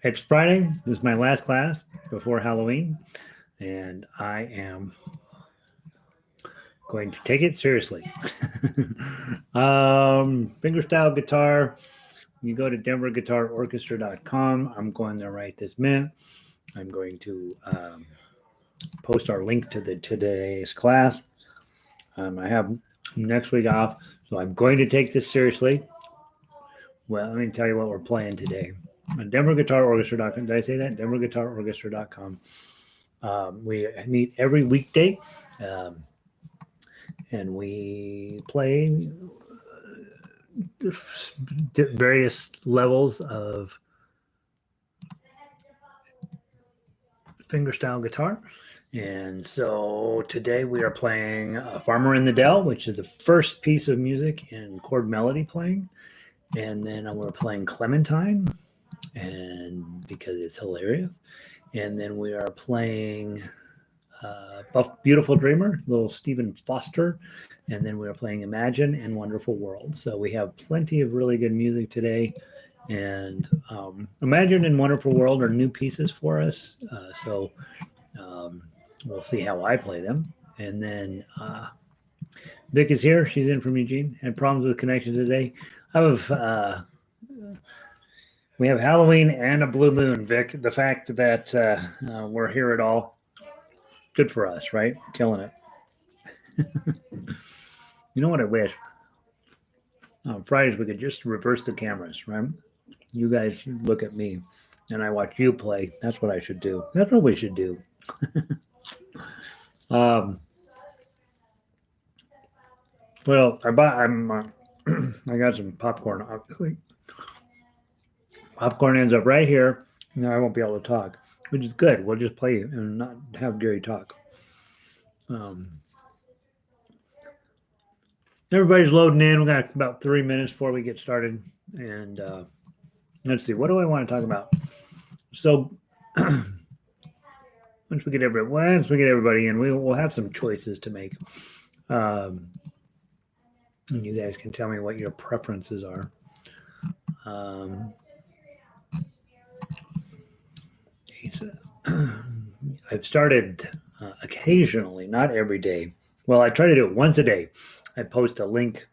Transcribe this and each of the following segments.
It's Friday. This is my last class before Halloween, and I am going to take it seriously. Fingerstyle guitar. You go to denverguitarorchestra.com. I'm going there right this minute. I'm going to post our link to today's class. I have next week off, so I'm going to take this seriously. Well, let me tell you what we're playing today. On denverguitarorchestra.com. Did I say that? denverguitarorchestra.com. We meet every weekday, and we play various levels of fingerstyle guitar. And so today we are playing Farmer in the Dell, which is the first piece of music in chord melody playing. And then we're playing Clementine, and because it's hilarious. And then we are playing Beautiful Dreamer, little Stephen Foster. And then we are playing Imagine and Wonderful World. So we have plenty of really good music today. And Imagine and Wonderful World are new pieces for us. So we'll see how I play them. And then Vic is here. She's in from Eugene. Had problems with connection today. We have Halloween and a blue moon, Vic. The fact that we're here at all, good for us, right? Killing it. You know what I wish? On Fridays, we could just reverse the cameras, right? You guys look at me, and I watch you play. That's what I should do. That's what we should do. Well, I got some popcorn, obviously. Popcorn ends up right here. Now I won't be able to talk, which is good. We'll just play and not have Gary talk. Everybody's loading in. We got about 3 minutes before we get started. And let's see, what do I want to talk about? So once we get everybody in, we'll have some choices to make. And you guys can tell me what your preferences are. I've started occasionally, not every day. Well, I try to do it once a day. I post a link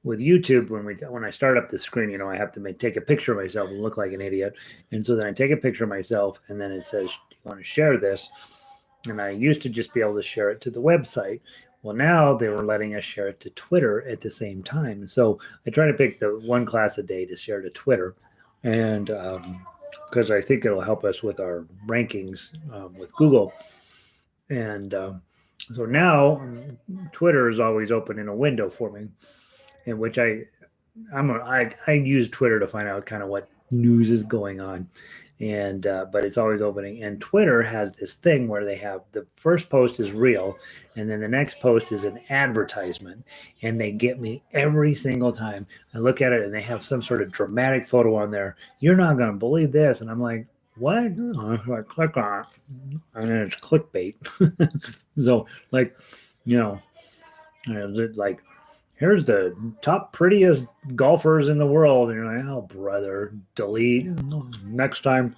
with YouTube when I start up the screen. I have to take a picture of myself and look like an idiot. And so then I take a picture of myself, and then it says, "Do you want to share this?" And I used to just be able to share it to the website. Well, now they were letting us share it to Twitter at the same time. So I try to pick the one class a day to share to Twitter, and because I think it'll help us with our rankings with Google. And so now Twitter is always open in a window for me, in which I use Twitter to find out kind of what news is going on. And but it's always opening. And Twitter has this thing where they have the first post is real, and then the next post is an advertisement, and they get me every single time. I look at it, and they have some sort of dramatic photo on there. You're not going to believe this, and I'm like, what? So I click on it, and then it's clickbait. So like, like, here's the top prettiest golfers in the world. And you're like, oh, brother, delete. Next time,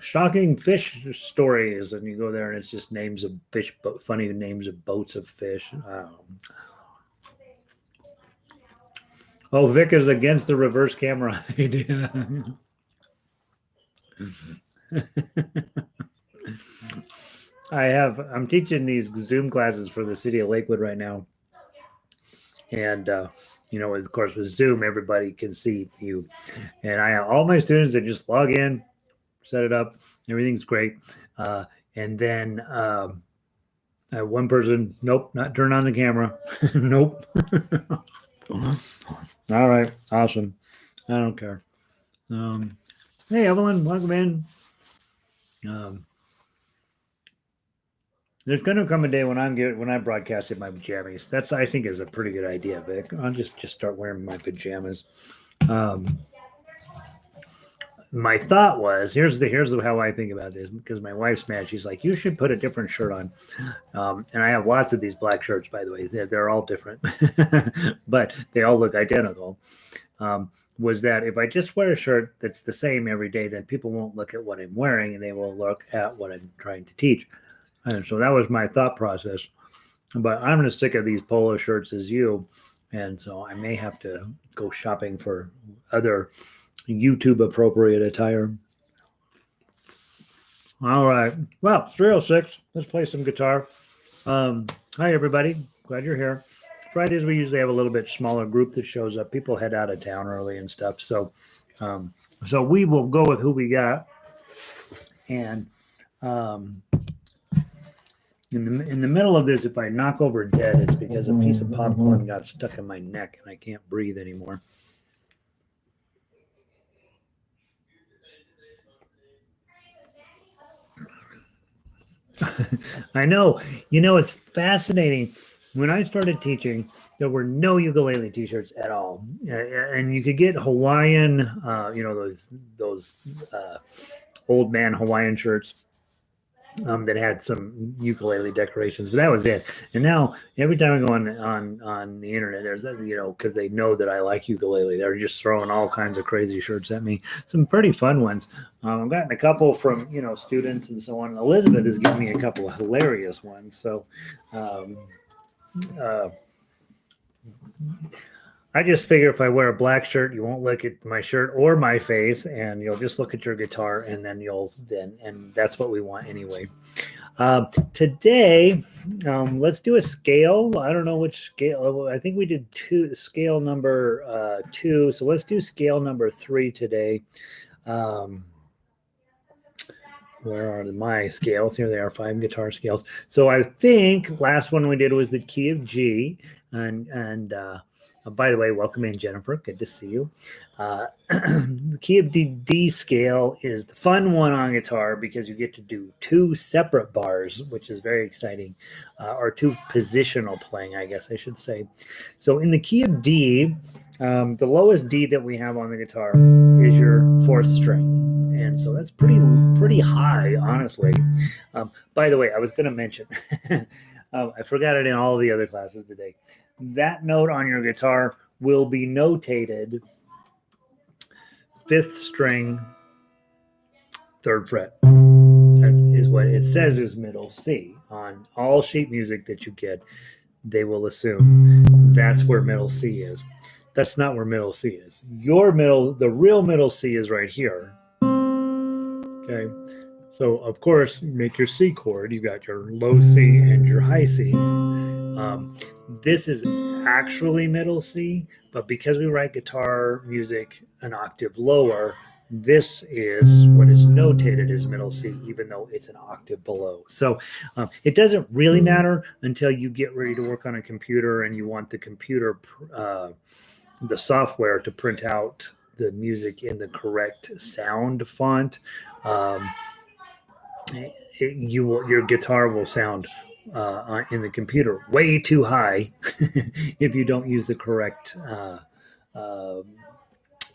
shocking fish stories. And you go there and it's just names of fish, funny names of boats of fish. Oh, Vic is against the reverse camera idea. I'm teaching these Zoom classes for the city of Lakewood right now. And, of course, with Zoom, everybody can see you. And I have all my students that just log in, set it up. Everything's great. And then I have one person, nope, not turn on the camera. Nope. All right. Awesome. I don't care. Hey, Evelyn, welcome in. There's going to come a day when I broadcast in my pajamas. That's, I think, is a pretty good idea, Vic. I'll just start wearing my pajamas. My thought was, here's how I think about this, because my wife's mad. She's like, you should put a different shirt on. And I have lots of these black shirts, by the way. They're all different, but they all look identical. was that if I just wear a shirt that's the same every day, then people won't look at what I'm wearing and they will look at what I'm trying to teach. And so that was my thought process. But I'm as sick of these polo shirts as you. And so I may have to go shopping for other YouTube appropriate attire. All right. Well, it's 3:06. Let's play some guitar. Hi, everybody. Glad you're here. Fridays, we usually have a little bit smaller group that shows up. People head out of town early and stuff. So we will go with who we got. And in the middle of this, if I knock over dead, it's because a piece of popcorn got stuck in my neck and I can't breathe anymore. I know. It's fascinating. When I started teaching, there were no ukulele T-shirts at all, and you could get Hawaiian, those old man Hawaiian shirts that had some ukulele decorations, but that was it. And now every time I go on the internet, there's because they know that I like ukulele, they're just throwing all kinds of crazy shirts at me. Some pretty fun ones. I've gotten a couple from students and so on. Elizabeth has given me a couple of hilarious ones. So I just figure if I wear a black shirt, you won't look at my shirt or my face, and you'll just look at your guitar, and then and that's what we want anyway. Today, let's do a scale. I don't know which scale. I think we did scale number 2. So let's do scale number 3 today. Where are my scales? Here they are, 5 guitar scales. So I think last one we did was the key of G, and by the way, welcome in, Jennifer. Good to see you. The key of D scale is the fun one on guitar because you get to do 2 separate bars, which is very exciting, or 2 positional playing, I guess I should say. So in the key of D, the lowest D that we have on the guitar is your 4th string. And so that's pretty high, honestly. By the way, I was going to mention, I forgot it in all the other classes today. That note on your guitar will be notated 5th string, 3rd fret. That is what it says is middle C. On all sheet music that you get, they will assume that's where middle C is. That's not where middle C is. The real middle C is right here. Okay. So, of course, you make your C chord. You got your low C and your high C. This is actually middle C, but because we write guitar music an octave lower, this is what is notated as middle C, even though it's an octave below. So it doesn't really matter until you get ready to work on a computer and you want the computer, the software to print out the music in the correct sound font. Your guitar will sound in the computer way too high if you don't use the correct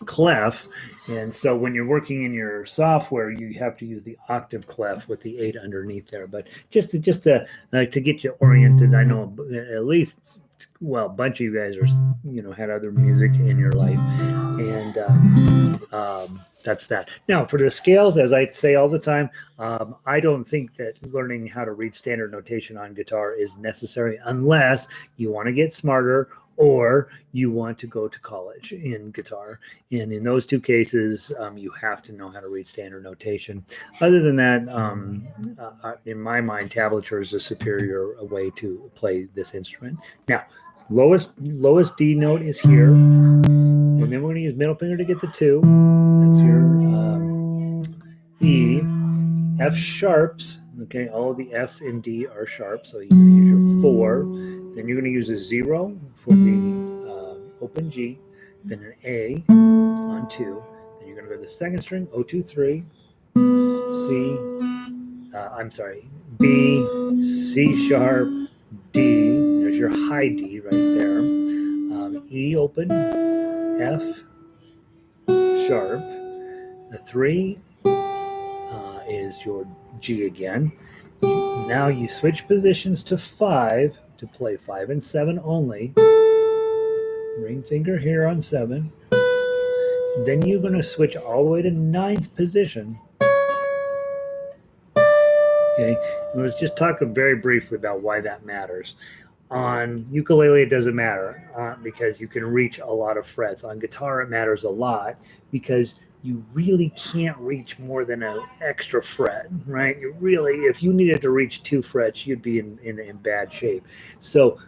clef. And so when you're working in your software, you have to use the octave clef with the 8 underneath there. But just to get you oriented, I know at least, well, a bunch of you guys are had other music in your life, and that's that. Now, for the scales, as I say all the time, I don't think that learning how to read standard notation on guitar is necessary unless you want to get smarter or you want to go to college in guitar. And in those 2 cases, you have to know how to read standard notation. Other than that, in my mind, tablature is a superior way to play this instrument. Now, lowest D note is here. And then we're going to use middle finger to get the 2. That's your E. F sharps. Okay, all of the F's in D are sharp. So you're going to use your 4. Then you're going to use a 0 for the open G. Then an A on 2. Then you're going to go to the 2nd string, O 2 3. B, C sharp, D. There's your high D right there. E open, F sharp. The 3 is your G again. Now you switch positions to 5 to play 5 and 7 only. Ring finger here on 7. Then you're going to switch all the way to ninth position. Okay, and let's just talk very briefly about why that matters. On ukulele, it doesn't matter because you can reach a lot of frets. On guitar, it matters a lot because you really can't reach more than an extra fret, right? You really, if you needed to reach 2 frets, you'd be in bad shape. So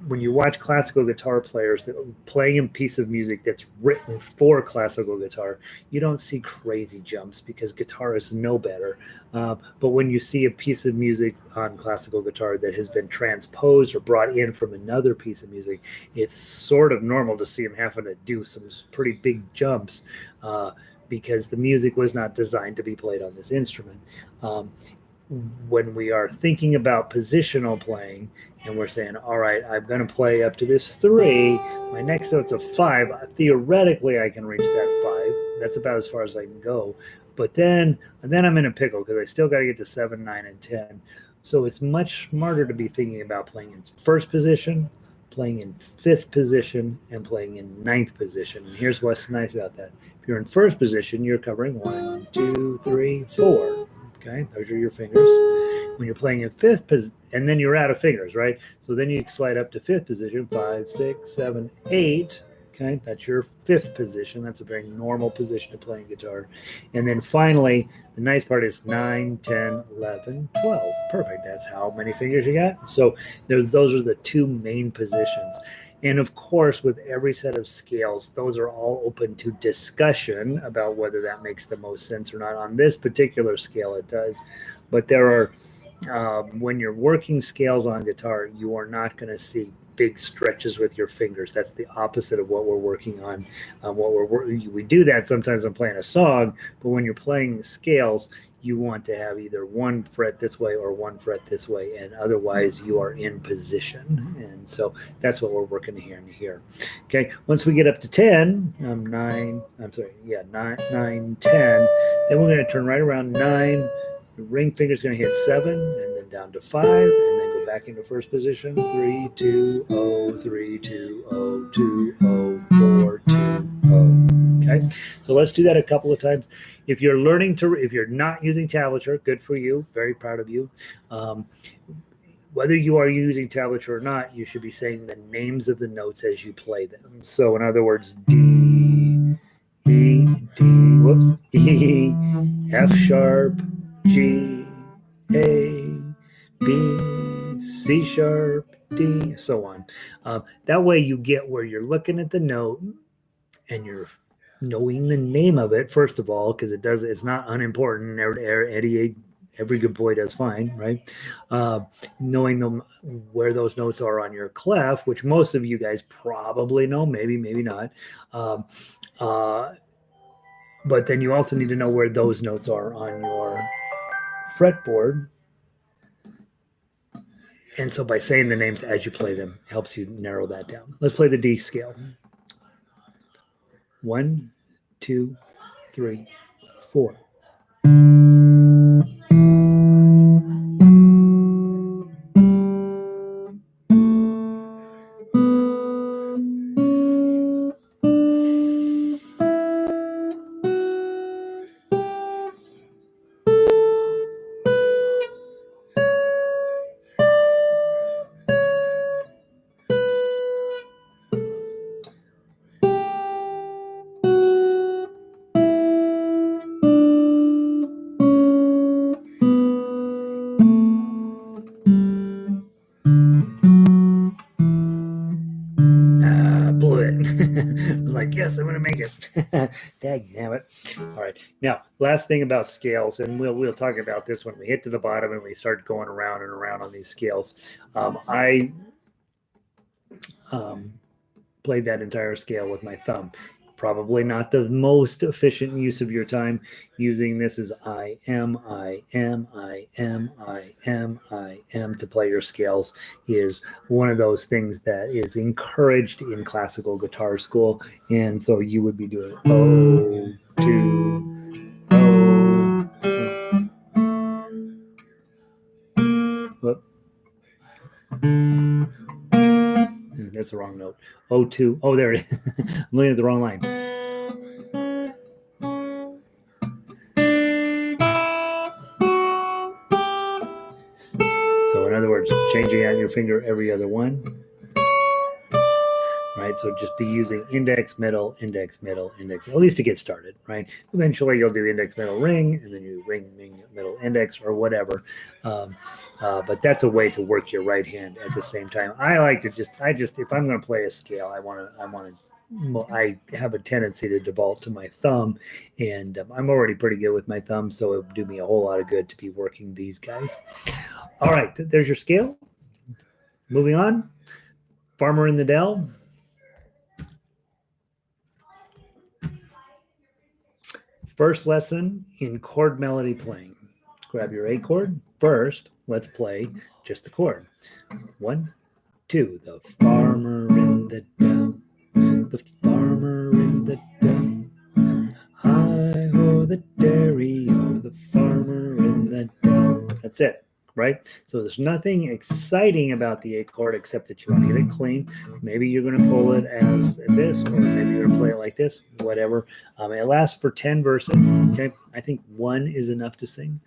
when you watch classical guitar players playing a piece of music that's written for classical guitar, you don't see crazy jumps because guitarists know better. But when you see a piece of music on classical guitar that has been transposed or brought in from another piece of music, it's sort of normal to see them having to do some pretty big jumps because the music was not designed to be played on this instrument. When we are thinking about positional playing and we're saying, all right, I'm going to play up to this 3, my next note's a 5, theoretically I can reach that 5. That's about as far as I can go. But then I'm in a pickle because I still got to get to 7, 9, and 10. So it's much smarter to be thinking about playing in first position, playing in 5th position, and playing in 9th position. And here's what's nice about that. If you're in first position, you're covering 1, 2, 3, 4. Okay, those are your fingers. When you're playing in 5th position, and then you're out of fingers, right? So then you slide up to 5th position, 5, 6, 7, 8. Okay, that's your 5th position. That's a very normal position to play guitar. And then finally, the nice part is 9, 10, 11, 12. Perfect. That's how many fingers you got. So those are the 2 main positions. And of course, with every set of scales, those are all open to discussion about whether that makes the most sense or not. On this particular scale, it does. But there are when you're working scales on guitar, you are not going to see big stretches with your fingers. That's the opposite of what we're working on. We do that sometimes I'm playing a song, but when you're playing scales, you want to have either 1 fret this way or 1 fret this way, and otherwise you are in position. And so that's what we're working here. Okay, once we get up to 10, 9, 9, 10, then we're going to turn right around 9. The ring finger is going to hit 7 and then down to 5 and then go back into first position. 3, 2, 0, 3, 2, 0, 2, 0, 4, 2, 0. Okay, so let's do that a couple of times. If you're not using tablature, good for you. Very proud of you. Whether you are using tablature or not, you should be saying the names of the notes as you play them. So in other words, D, E, D, whoops, E, F sharp, G, A, B, C sharp, D, so on. That way you get where you're looking at the note and you're knowing the name of it, first of all, because it's not unimportant. Every good boy does fine, right? Knowing them where those notes are on your clef, which most of you guys probably know, maybe not. But then you also need to know where those notes are on your fretboard. And so by saying the names as you play them helps you narrow that down. Let's play the D scale. 1, 2, 3, 4. I was like, yes, I'm going to make it. Dag damn it. All right. Now, last thing about scales, and we'll talk about this when we hit to the bottom and we start going around and around on these scales. I played that entire scale with my thumb. Probably not the most efficient use of your time. Using this as I am to play your scales is one of those things that is encouraged in classical guitar school. And so you would be doing O, 2, O. Whoop. That's the wrong note. O2. Oh, there it is. I'm looking at the wrong line. chords, changing out your finger every other one. Right, so just be using index, middle, index, middle, index, at least to get started, right? Eventually you'll do index, middle, ring, and then you ring, middle, index, or whatever. But that's a way to work your right hand at the same time. I like to if I'm going to play a scale, I have a tendency to default to my thumb, and I'm already pretty good with my thumb, so it would do me a whole lot of good to be working these guys. All right, there's your scale. Moving on, Farmer in the Dell. First lesson in chord melody playing. Grab your A chord. First, let's play just the chord. 1, 2. The farmer in the dell. The farmer in the dell. Hi-ho, the dairy-o, the farmer in the dell. That's it, right? So there's nothing exciting about the A chord except that you want to get it clean. Maybe you're going to pull it as this, or maybe you're going to play it like this, whatever. It lasts for 10 verses, okay? I think 1 is enough to sing.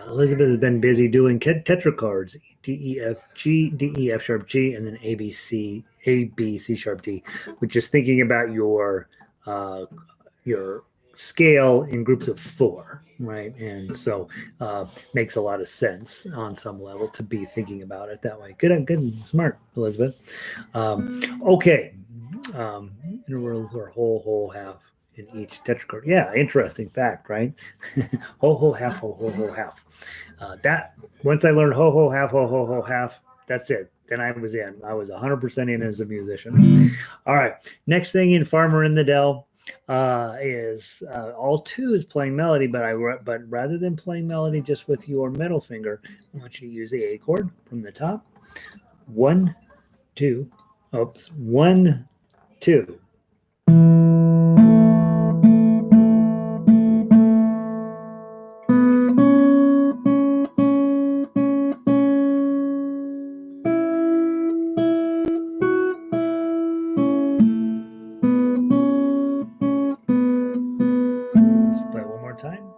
Elizabeth has been busy doing tetrachords, D, E, F, G, D, E, F sharp, G, and then A, B, C sharp, D, which is thinking about your scale in groups of 4, right? And so makes a lot of sense on some level to be thinking about it that way. Good, smart, Elizabeth. Okay, intervals are whole, half in each tetrachord. Yeah, interesting fact, right? whole, half, whole, half. That once I learned whole, half, that's it. Then I was in. I was 100% in as a musician. All right. Next thing in Farmer in the Dell is all 2 is playing melody, but rather than playing melody just with your middle finger, I want you to use the A chord from the top. 1, 2. Oops. 1, 2. Time.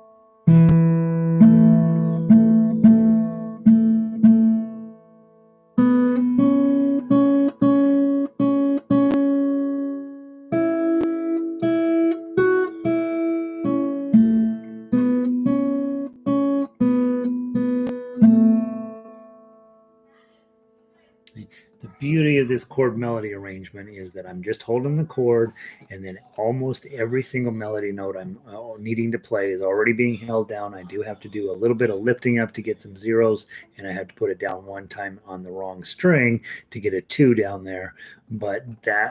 The beauty of this chord melody arrangement is that I'm just holding the chord, and then almost every single melody note I'm needing to play is already being held down. I do have to do a little bit of lifting up to get some zeros, and I have to put it down one time on the wrong string to get a 2 down there. But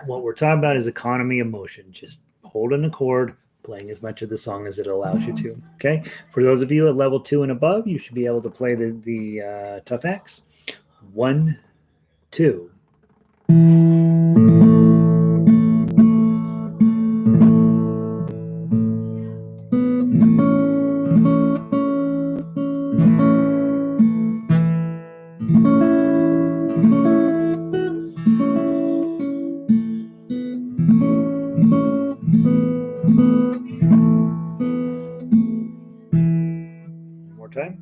what we're talking about is economy of motion, just holding the chord, playing as much of the song as it allows you to. Okay, for those of you at level 2 and above, you should be able to play the tough acts. 1, 2. One more time.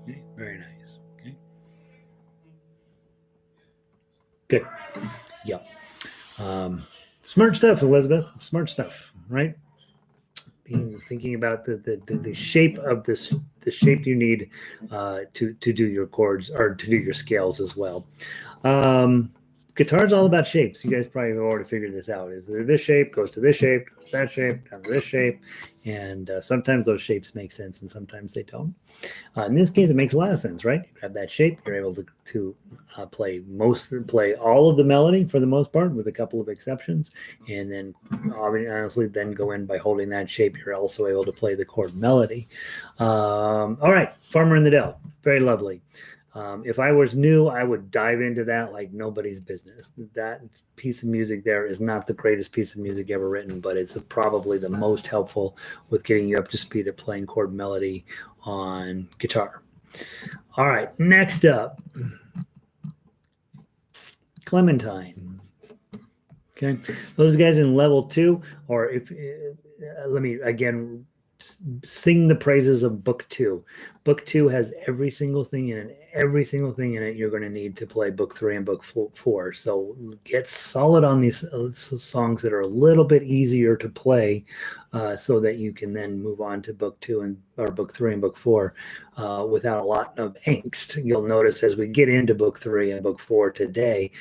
Okay, very nice. Okay. Good. Yeah. Smart stuff, Elizabeth. Smart stuff, right? Thinking about the shape of this, the shape you need to do your chords or to do your scales as well. Guitar's all about shapes. You guys probably have already figured this out. Is there this shape goes to this shape, goes to that shape, down to this shape, and sometimes those shapes make sense and sometimes they don't. In this case, it makes a lot of sense, right? You grab that shape, you're able to play all of the melody for the most part, with a couple of exceptions, and then honestly, then go in by holding that shape. You're also able to play the chord melody. All right, Farmer in the Dell, very lovely. If I was new, I would dive into that like nobody's business. That piece of music there is not the greatest piece of music ever written, but it's probably the most helpful with getting you up to speed at playing chord melody on guitar. All right, next up, Clementine. Okay, those guys in level 2, or if let me again sing the praises of book 2. Book 2 has every single thing in it. Every single thing in it you're going to need to play book 3 and book 4. So get solid on these songs that are a little bit easier to play, so that you can then move on to book 2 and or book 3 and book 4 without a lot of angst. You'll notice as we get into book 3 and book 4 today,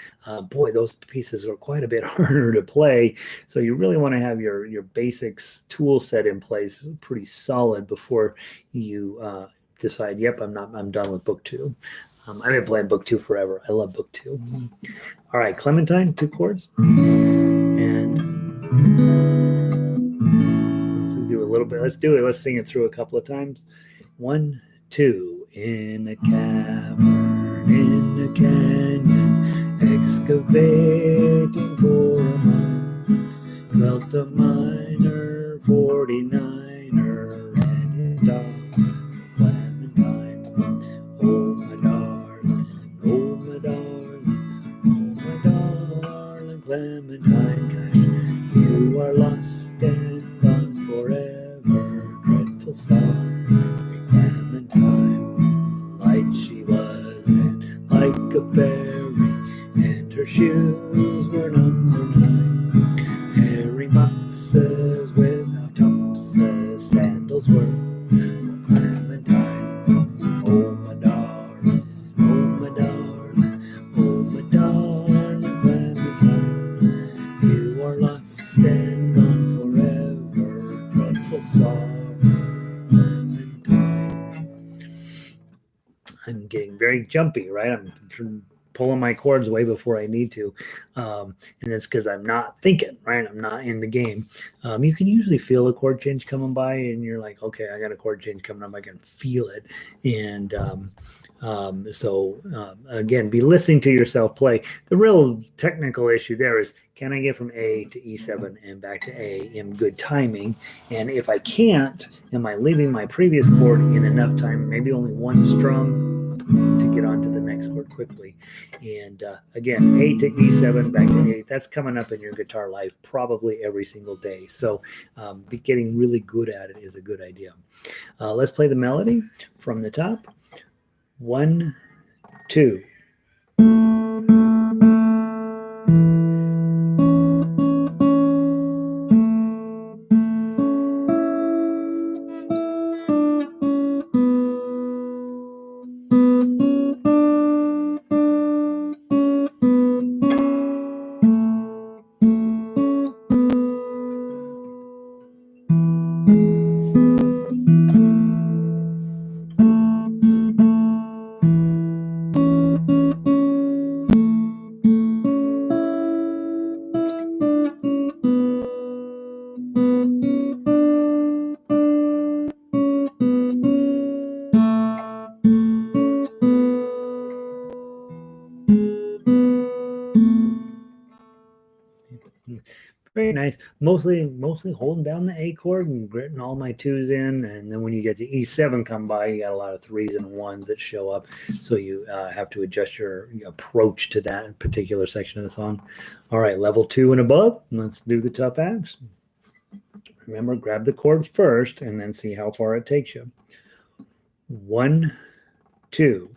boy, those pieces are quite a bit harder to play. So you really want to have your basics tool set in place pretty solid before you decide, yep, I'm done with book 2. I've been playing book 2 forever. I love book 2. All right, Clementine, 2 chords. And let's do a little bit. Let's do it. Let's sing it through a couple of times. 1, 2. In a cavern, in a canyon, excavating for a month, dwelt a miner, 49er, and his dog, Clementine. Oh, my darling, oh, my darling, oh, my darling Clementine. Gosh, you are lost and gone forever, dreadful sorry, Clementine. Light she was, and like a fairy, and her shoes were number 9. Herring boxes without tops, as sandals were, Clementine. Oh, my darling, oh, my darling, oh, my darling Clementine. You are lost and gone forever, dreadful sorrow, Clementine. I'm getting very jumpy, right? I'm pulling my chords way before I need to. And it's because I'm not thinking, right? I'm not in the game. You can usually feel a chord change coming by and you're like, okay, I got a chord change coming up. I can feel it. And so again, be listening to yourself play. The real technical issue there is, can I get from A to E7 and back to A in good timing? And if I can't, am I leaving my previous chord in enough time, maybe only one strum to get onto the next chord quickly? And again, A to E7, back to A, that's coming up in your guitar life probably every single day. So getting really good at it is a good idea. Let's play the melody from the top. 1, 2. Very nice. Mostly holding down the A chord and gritting all my 2s in, and then when you get to E7 come by, you got a lot of 3s and 1s that show up, so you have to adjust your approach to that particular section of the song. All right, level 2 and above. Let's do the tough acts. Remember, grab the chord first and then see how far it takes you. 1, 2.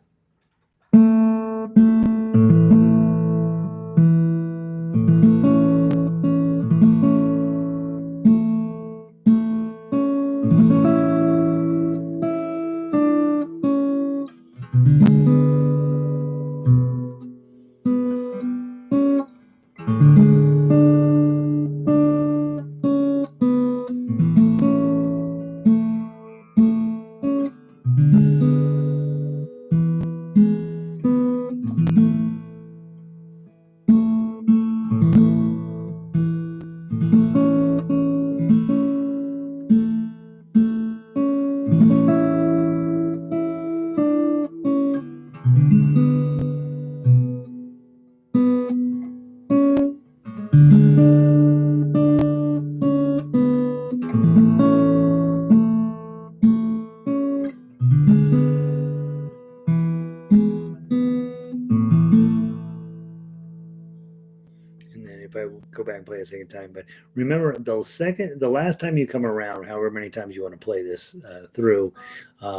if I go back and play a second time. But remember, the last time you come around, however many times you want to play this through,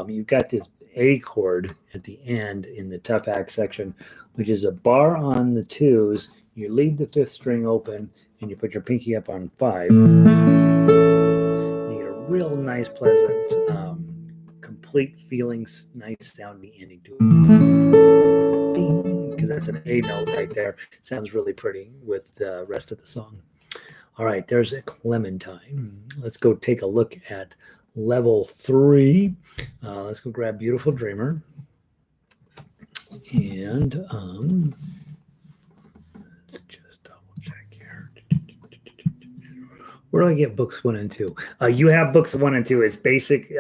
you've got this A chord at the end in the tough act section, which is a bar on the twos. You leave the fifth string open, and you put your pinky up on 5. You get a real nice, pleasant, complete feelings, nice sounding ending to it. Because that's an A note right there. Sounds really pretty with the rest of the song. All right, there's a Clementine. Let's go take a look at level 3. Let's go grab Beautiful Dreamer. And let's just double check here. Where do I get books 1 and 2? You have books 1 and 2. It's basic.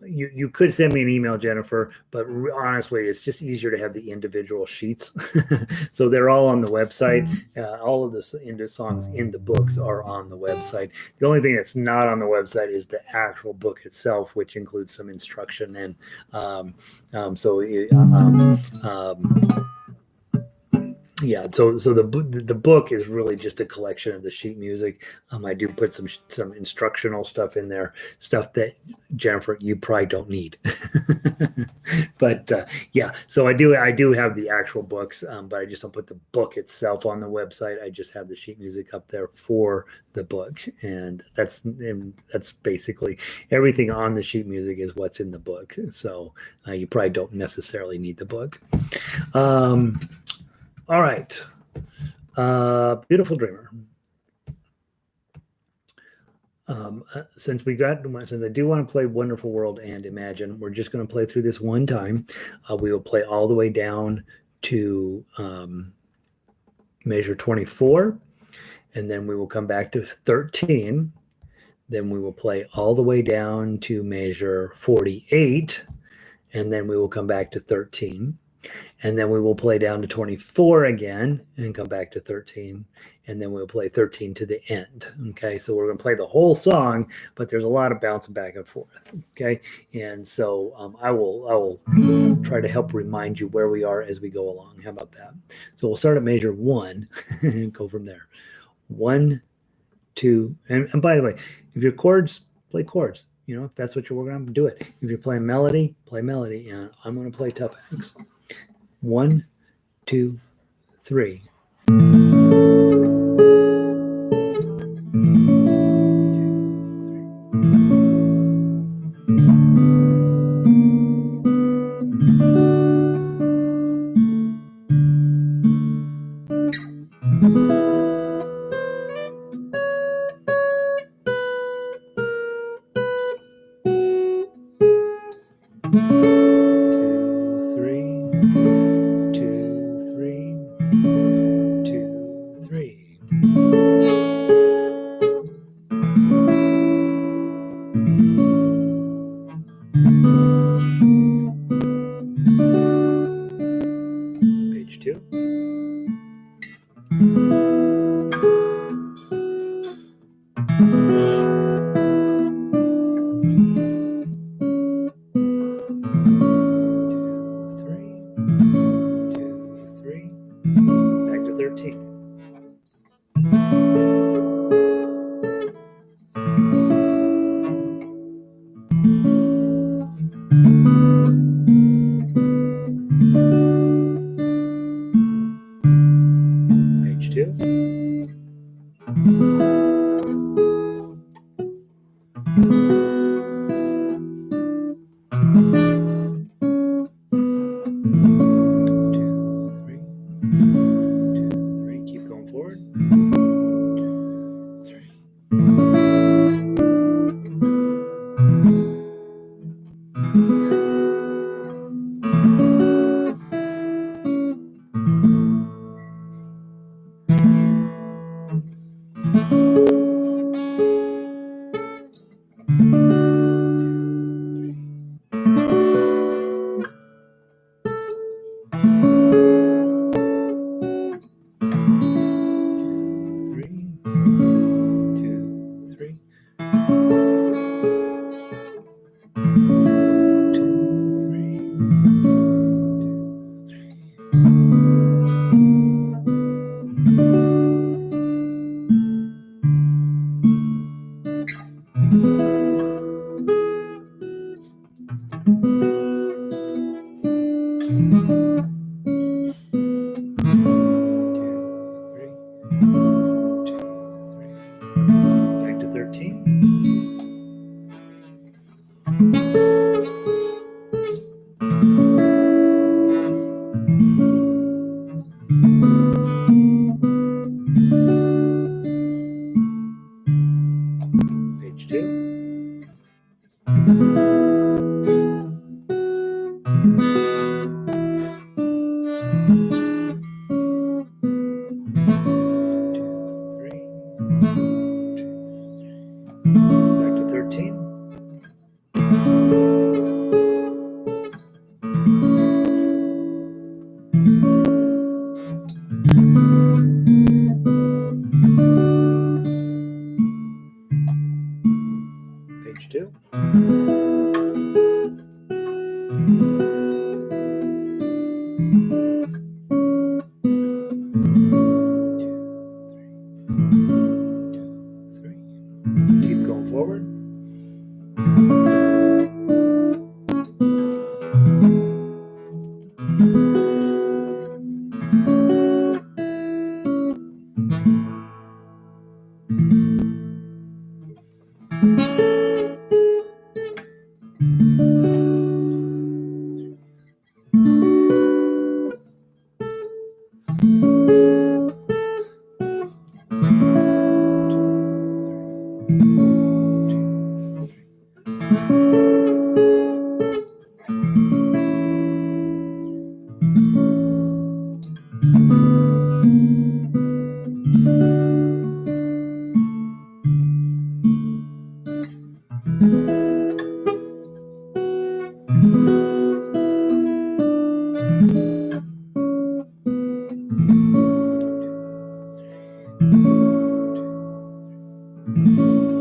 You could send me an email, Jennifer, but honestly, it's just easier to have the individual sheets. So they're all on the website. All of the songs in the books are on the website. The only thing that's not on the website is the actual book itself, which includes some instruction. And yeah, so the book is really just a collection of the sheet music. I do put some instructional stuff in there, stuff that, Jennifer, you probably don't need. But yeah, so I do have the actual books, but I just don't put the book itself on the website. I just have the sheet music up there for the book, and that's basically everything on the sheet music is what's in the book. So you probably don't necessarily need the book. All right. Beautiful Dreamer. Since I do want to play Wonderful World and Imagine, we're just going to play through this one time. We will play all the way down to measure 24, and then we will come back to 13. Then we will play all the way down to measure 48, and then we will come back to 13. And then we will play down to 24 again and come back to 13. And then we'll play 13 to the end. Okay, so we're going to play the whole song, but there's a lot of bouncing back and forth. Okay, and so I will try to help remind you where we are as we go along. How about that? So we'll start at measure 1 and go from there. 1, 2, and by the way, if your chords, play chords. You know, if that's what you're working on, do it. If you're playing melody, play melody. And I'm going to play tough acts. 1, 2, 3. Page 2. Back to 13. Page 2. Keep going forward. 3.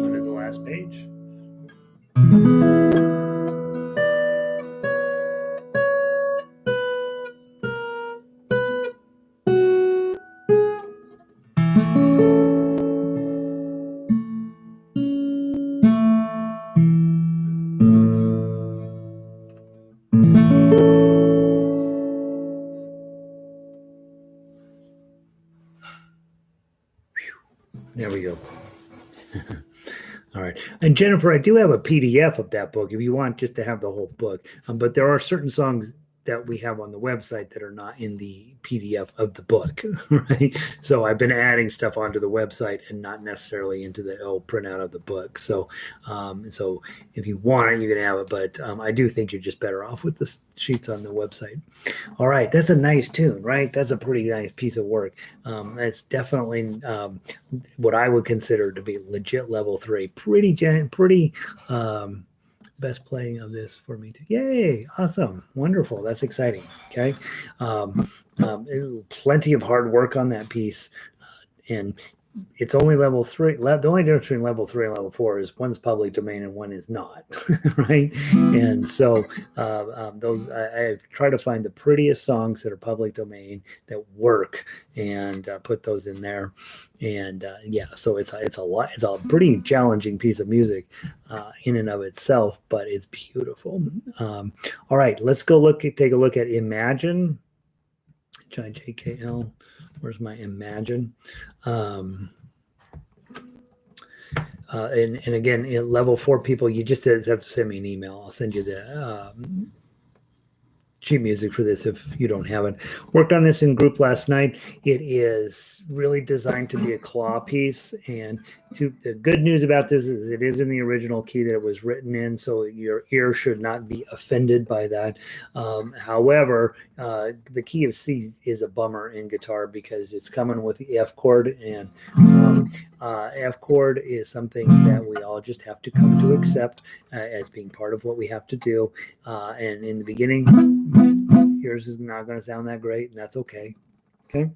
On to the last page. There we go. All right. And Jennifer, I do have a PDF of that book if you want just to have the whole book. But there are certain songs that we have on the website that are not in the PDF of the book, right? So I've been adding stuff onto the website and not necessarily into the printout of the book. So if you want it, you can have it. But I do think you're just better off with the sheets on the website. All right, that's a nice tune, right? That's a pretty nice piece of work. It's definitely what I would consider to be legit level 3. Pretty best playing of this for me too. Yay, awesome, wonderful, that's exciting. Okay, plenty of hard work on that piece, and it's only level 3. The only difference between level 3 and level 4 is one's public domain and one is not, right? And so those I try to find the prettiest songs that are public domain that work and put those in there. And yeah, so it's a lot. It's a pretty challenging piece of music in and of itself, but it's beautiful. All right, let's go take a look at Imagine. JKL. Where's my Imagine? And again, in level 4 people, you just have to send me an email. I'll send you the sheet music for this if you don't have it. Worked on this in group last night. It is really designed to be a claw piece, and the good news about this is it is in the original key that it was written in, so your ear should not be offended by that. However, the key of C is a bummer in guitar because it's coming with the F chord, and F chord is something that we all just have to come to accept as being part of what we have to do. And in the beginning, yours is not going to sound that great, and that's okay. Okay.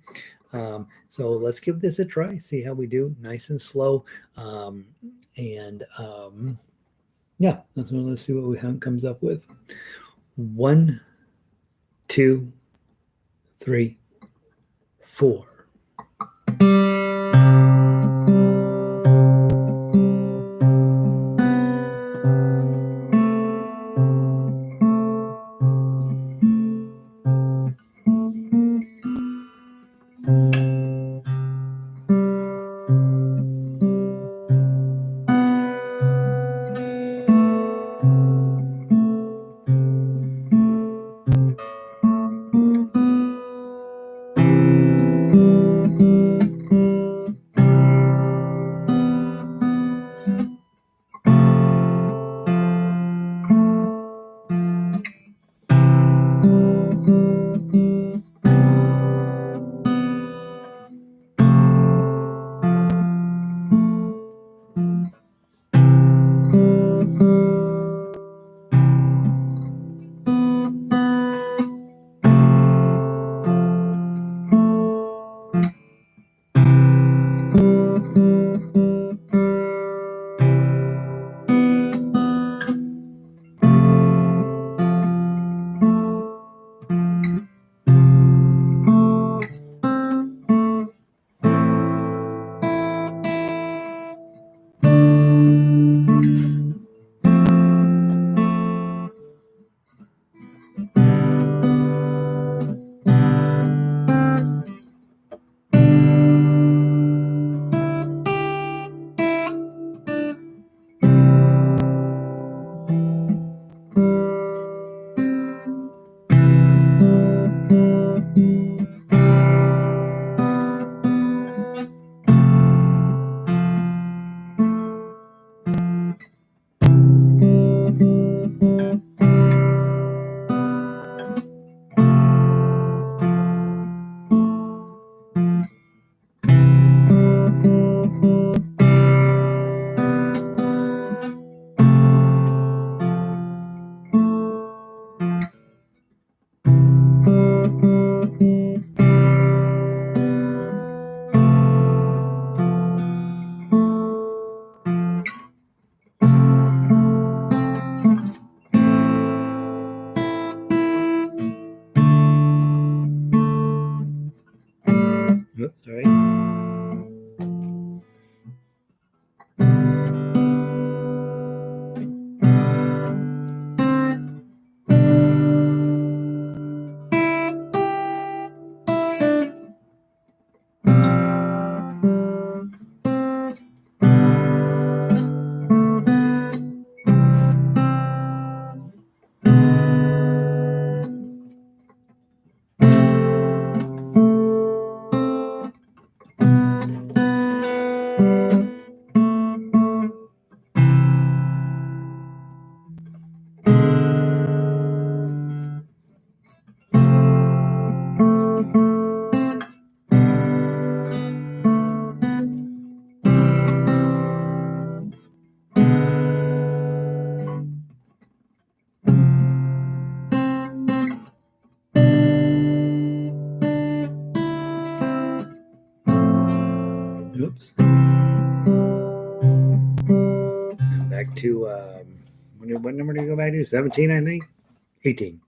So let's give this a try, see how we do, nice and slow. Yeah, let's see what we comes up with. 1, 2, 3, 4. Oops, sorry. Oops. And back to what number do you go back to? 17, I think. 18.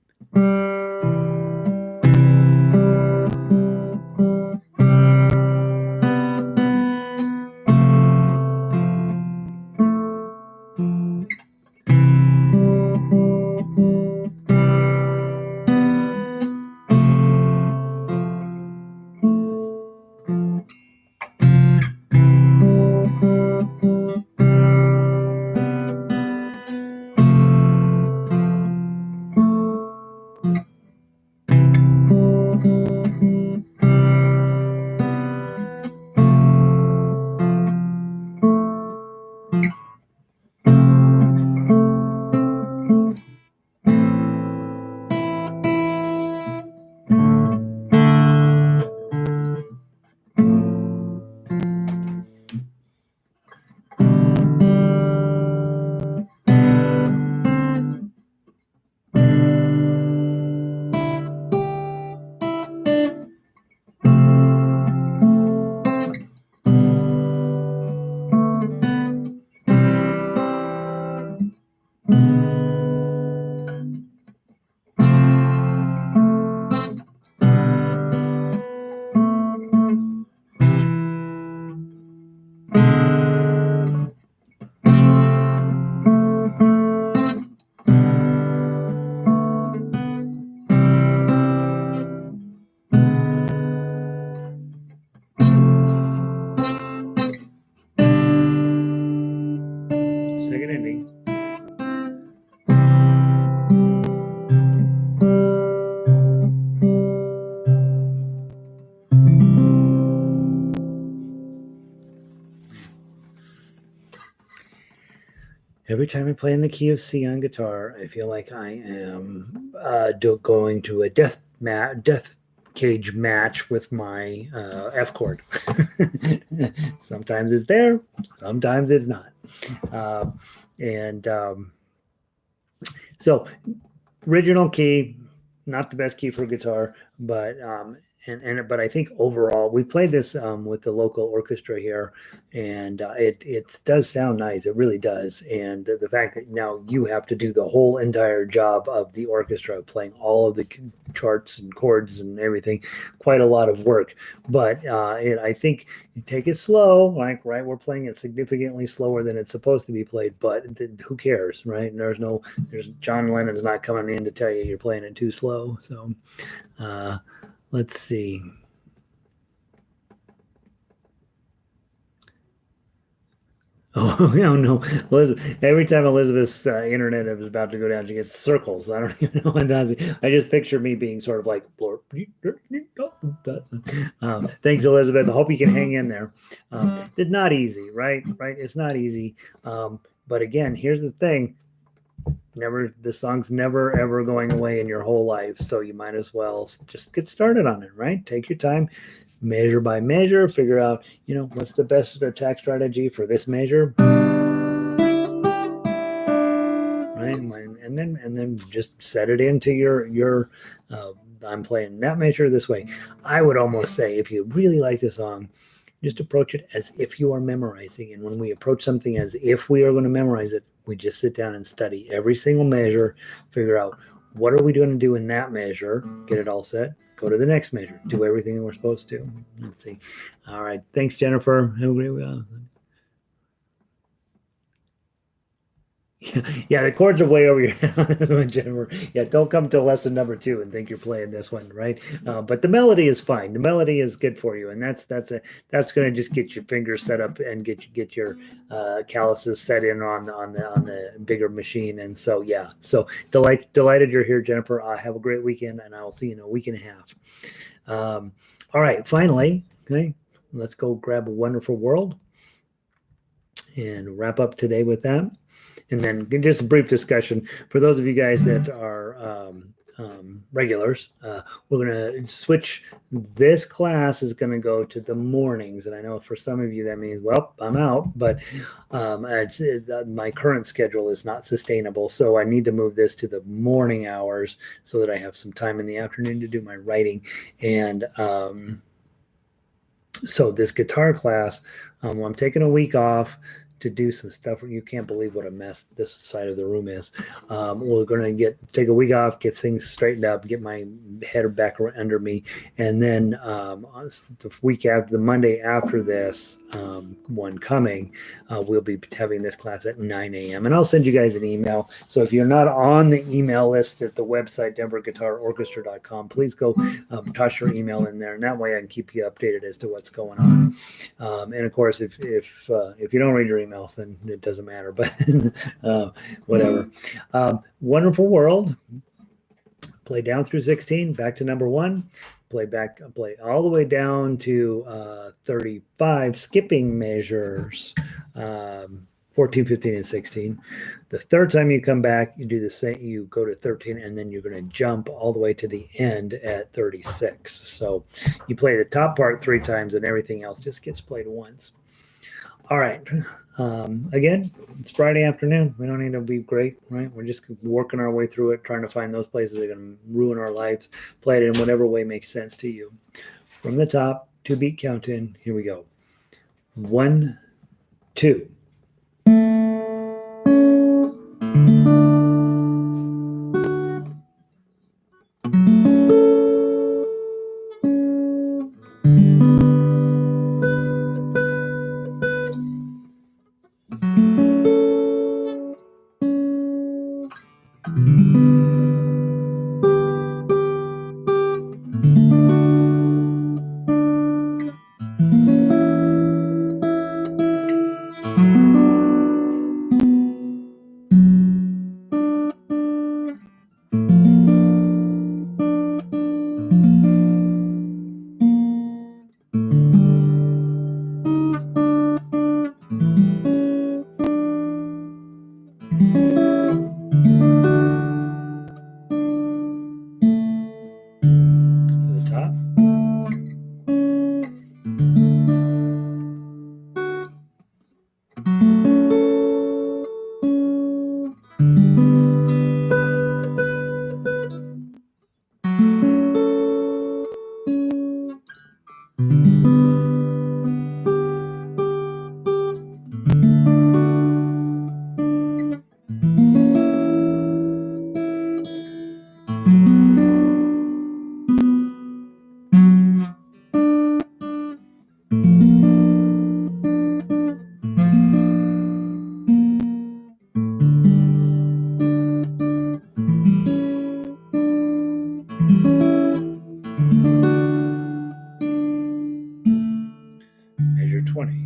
Second ending. Every time I play in the key of C on guitar, I feel like I am going to a death cage match with my F chord. Sometimes it's there, sometimes it's not. And so, original key, not the best key for guitar, but but I think overall we played this with the local orchestra here, and it does sound nice. It really does. And the fact that now you have to do the whole entire job of the orchestra, playing all of the charts and chords and everything, quite a lot of work. But I think you take it slow, like right, we're playing it significantly slower than it's supposed to be played. But who cares, right? And there's John Lennon's not coming in to tell you you're playing it too slow. So. Let's see. Oh no! Elizabeth, every time Elizabeth's internet is about to go down, she gets circles. I don't even know what that is. I just picture me being sort of like, thanks, Elizabeth. I hope you can hang in there. It's not easy, right? Right? It's not easy. But again, here's the thing: the song's never ever going away in your whole life, so you might as well just get started on it, right? Take your time, measure by measure, figure out what's the best attack strategy for this measure, right? And then just set it into your I'm playing that measure this way. I would almost say, if you really like the song, just approach it as if you are memorizing. And when we approach something as if we are going to memorize it, we just sit down and study every single measure, figure out What are we going to do in that measure? Get it all set. Go to the next measure. Do everything we're supposed to. Let's see. All right. Thanks, Jennifer. Have a great week. Yeah, the chords are way over your head on this one, Jennifer. Yeah, don't come to lesson number 2 and think you're playing this one, right? But the melody is fine. The melody is good for you, and that's going to just get your fingers set up and get your calluses set in on the bigger machine. And so yeah, so delighted you're here, Jennifer. Have a great weekend, and I will see you in a week and a half. All right, finally, okay, let's go grab a wonderful world and wrap up today with that. And then just a brief discussion for those of you guys that are regulars. We're going to switch. This class is going to go to the mornings, and I know for some of you that means, well, I'm out. But my current schedule is not sustainable, so I need to move this to the morning hours so that I have some time in the afternoon to do my writing. And so this guitar class, I'm taking a week off to do some stuff. You can't believe what a mess this side of the room is. We're going to take a week off, get things straightened up, get my head back under me, and then the week after, the Monday after this one coming, we'll be having this class at 9 a.m. and I'll send you guys an email. So if you're not on the email list at the website denverguitarorchestra.com, please go toss your email in there, and that way I can keep you updated as to what's going on. And of course, if you don't read your emails, then it doesn't matter. But whatever. Wonderful World. Play down through 16, back to number 1. Play all the way down to 35, skipping measures. 14, 15, and 16. The third time you come back, you do the same. You go to 13, and then you're going to jump all the way to the end at 36. So you play the top part 3 times, and everything else just gets played once. All right. Again, it's Friday afternoon. We don't need to be great, right? We're just working our way through it, trying to find those places that are going to ruin our lives. Play it in whatever way makes sense to you. From the top, 2-beat count in. Here we go. 1, 2. Measure 20.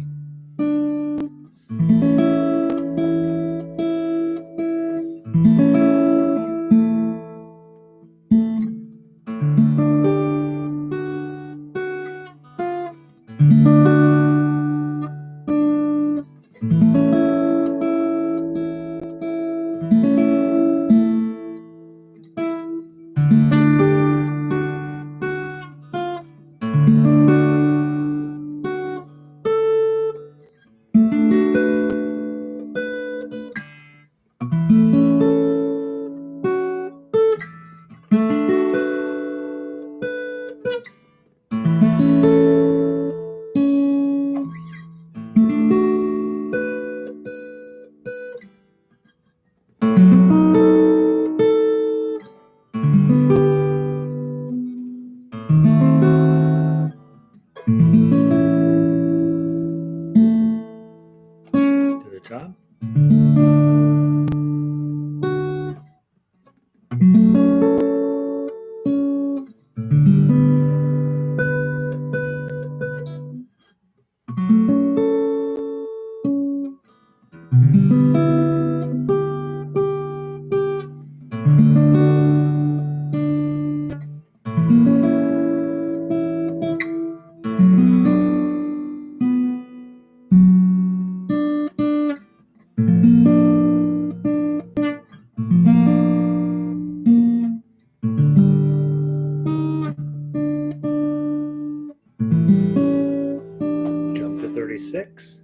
To the top. Jump to 36.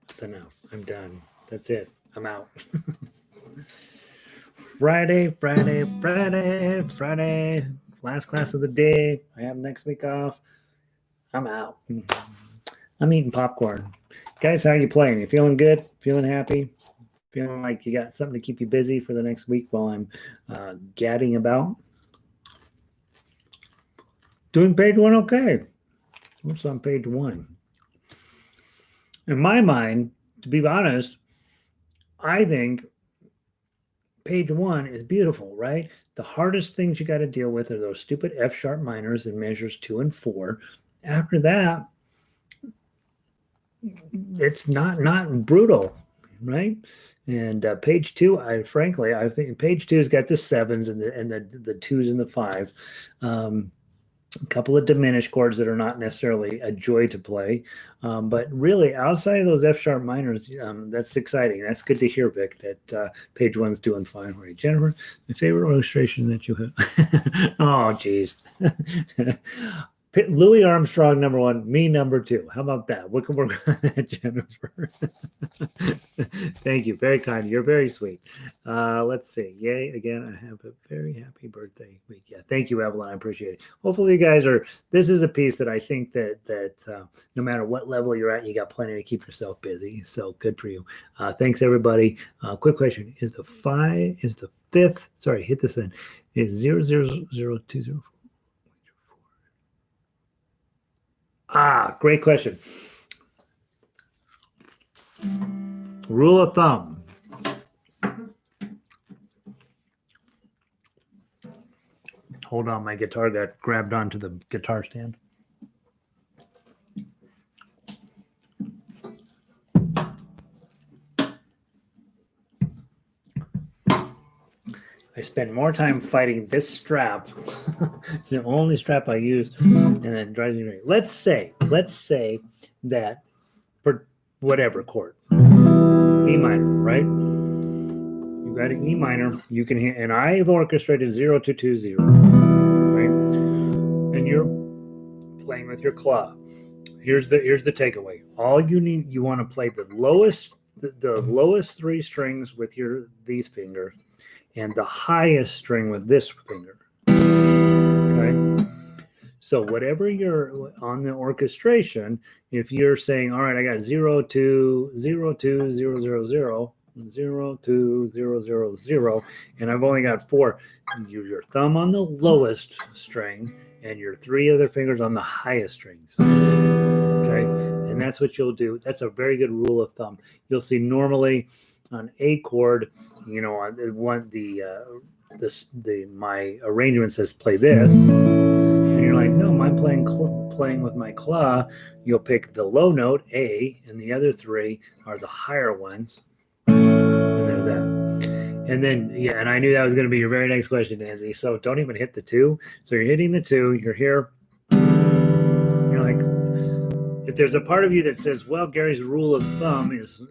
That's enough. I'm done. That's it. I'm out. Friday. Last class of the day. I have next week off. I'm out. I'm eating popcorn. Guys, how are you playing? You feeling good? Feeling happy? Feeling like you got something to keep you busy for the next week while I'm gadding about? Doing page one okay. What's on page one? In my mind, to be honest, I think page one is beautiful, right? The hardest things you got to deal with are those stupid F sharp minors in measures 2 and 4. After that, it's not brutal, right? And page two, I think page two has got the sevens and the twos and the fives. A couple of diminished chords that are not necessarily a joy to play. But really, outside of those F sharp minors, that's exciting. That's good to hear, Vic, that page one's doing fine for you. Jennifer, my favorite illustration that you have. Oh, geez. Louis Armstrong, number one, me, number two. How about that? We can work on that, Jennifer. Thank you. Very kind. You're very sweet. Let's see. Yay. Again, I have a very happy birthday week. Yeah. Thank you, Evelyn. I appreciate it. Hopefully you guys this is a piece that I think that no matter what level you're at, you got plenty to keep yourself busy. So good for you. Thanks, everybody. Quick question. Is the fifth, sorry, hit this in, is 000204? Great question. Rule of thumb. Hold on, my guitar got grabbed onto the guitar stand. I spend more time fighting this strap. It's the only strap I use, and it drives me crazy. Let's say that for whatever chord, E minor, right? You got an E minor. You can hear, and I have orchestrated 0220, right? And you're playing with your claw. Here's the takeaway. All you need, you want to play the lowest three strings with these fingers, and the highest string with this finger. Okay. So whatever you're on the orchestration, if you're saying, all right, I got 0 2 0 2 0 0 0 0 2 0 0 0, and I've only got 4, use your thumb on the lowest string and your 3 other fingers on the highest strings. Okay. And that's what you'll do. That's a very good rule of thumb. You'll see normally on A chord, on my arrangement says play this, and you're like, no, I'm playing with my claw. You'll pick the low note A, and the other 3 are the higher ones, and they're that. And then and I knew that was going to be your very next question, Nancy. So don't even hit the 2. So you're hitting the 2. You're here. You're like, if there's a part of you that says, well, Gary's rule of thumb is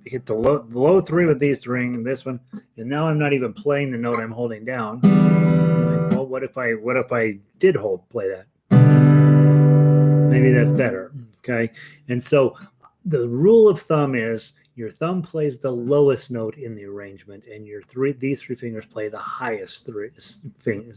hit the low three with these three and this one, and now I'm not even playing the note I'm holding down. Well, what if I did play that? Maybe that's better. Okay, and so the rule of thumb is your thumb plays the lowest note in the arrangement, and these three fingers play the highest three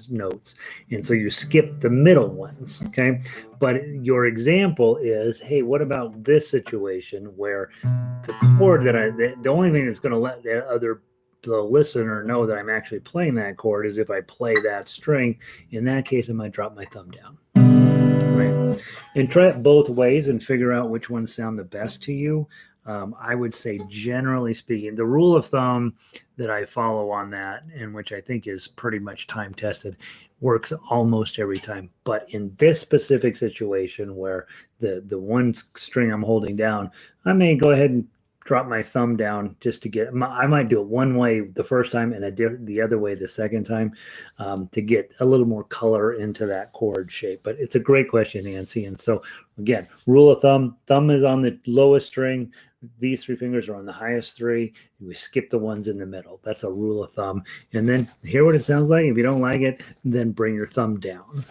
notes, and so you skip the middle ones. Okay, but your example is, hey, what about this situation where the chord that the only thing that's going to let the listener know that I'm actually playing that chord is if I play that string. In that case, I might drop my thumb down. Right. And try it both ways and figure out which ones sound the best to you. I would say, generally speaking, the rule of thumb that I follow on that, and which I think is pretty much time tested, works almost every time. But in this specific situation where the one string I'm holding down, I may go ahead and drop my thumb down just to I might do it one way the first time and the other way the second time, to get a little more color into that chord shape. But it's a great question, Nancy. And so again, rule of thumb is on the lowest string. These three fingers are on the highest three. We skip the ones in the middle. That's a rule of thumb. And then hear what it sounds like. If you don't like it, then bring your thumb down.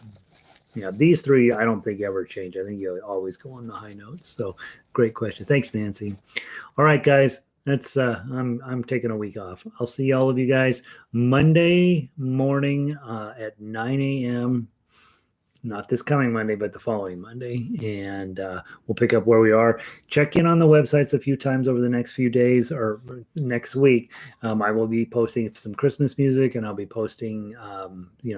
Yeah, these three I don't think ever change. I think you always go on the high notes. So great question. Thanks, Nancy. All right, guys. That's I'm taking a week off. I'll see all of you guys Monday morning at 9 a.m. Not this coming Monday, but the following Monday. And we'll pick up where we are. Check in on the websites a few times over the next few days or next week. I will be posting some Christmas music, and I'll be posting,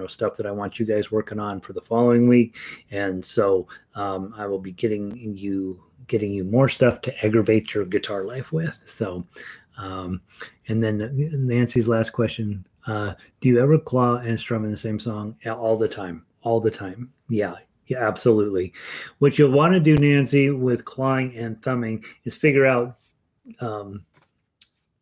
stuff that I want you guys working on for the following week. And so I will be getting you more stuff to aggravate your guitar life with. So, and then Nancy's last question, do you ever claw and strum in the same song all the time? All the time. Yeah, absolutely. What you'll want to do, Nancy, with clawing and thumbing is figure out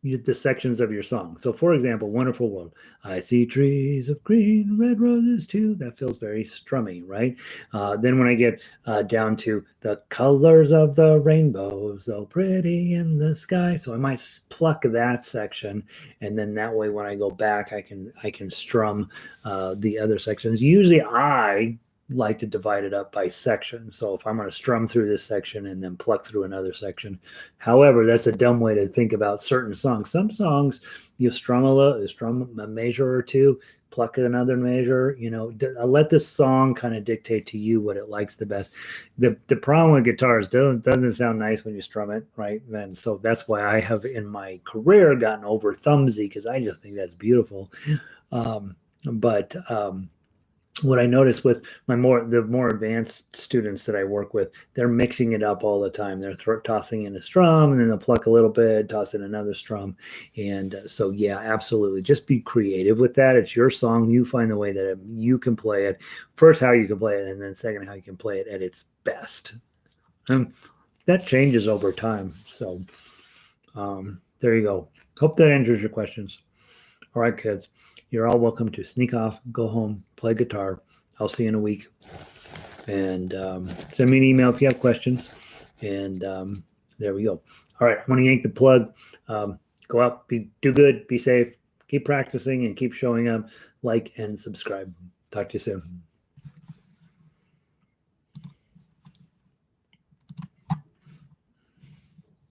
the sections of your song. So, for example, Wonderful World. I see trees of green, red roses too. That feels very strummy, right? Then when I get down to the colors of the rainbow, so pretty in the sky. So I might pluck that section, and then that way when I go back, I can strum the other sections. Usually I like to divide it up by section. So if I'm going to strum through this section and then pluck through another section. However, that's a dumb way to think about certain songs. Some songs you strum a measure or two, pluck another measure. Let the song kind of dictate to you what it likes the best. The problem with guitars doesn't sound nice when you strum it, right? And so that's why I have in my career gotten over thumbsy, because I just think that's beautiful. But what I notice with the more advanced students that I work with, they're mixing it up all the time. They're tossing in a strum, and then they'll pluck a little bit, toss in another strum. And so, yeah, absolutely. Just be creative with that. It's your song. You find the way that you can play it. First, how you can play it, and then second, how you can play it at its best. That changes over time. So there you go. Hope that answers your questions. All right, kids. You're all welcome to sneak off, go home, play guitar. I'll see you in a week. And send me an email if you have questions. And there we go. All right, I'm going to yank the plug. Go out, do good, be safe, keep practicing, and keep showing up. Like and subscribe. Talk to you soon.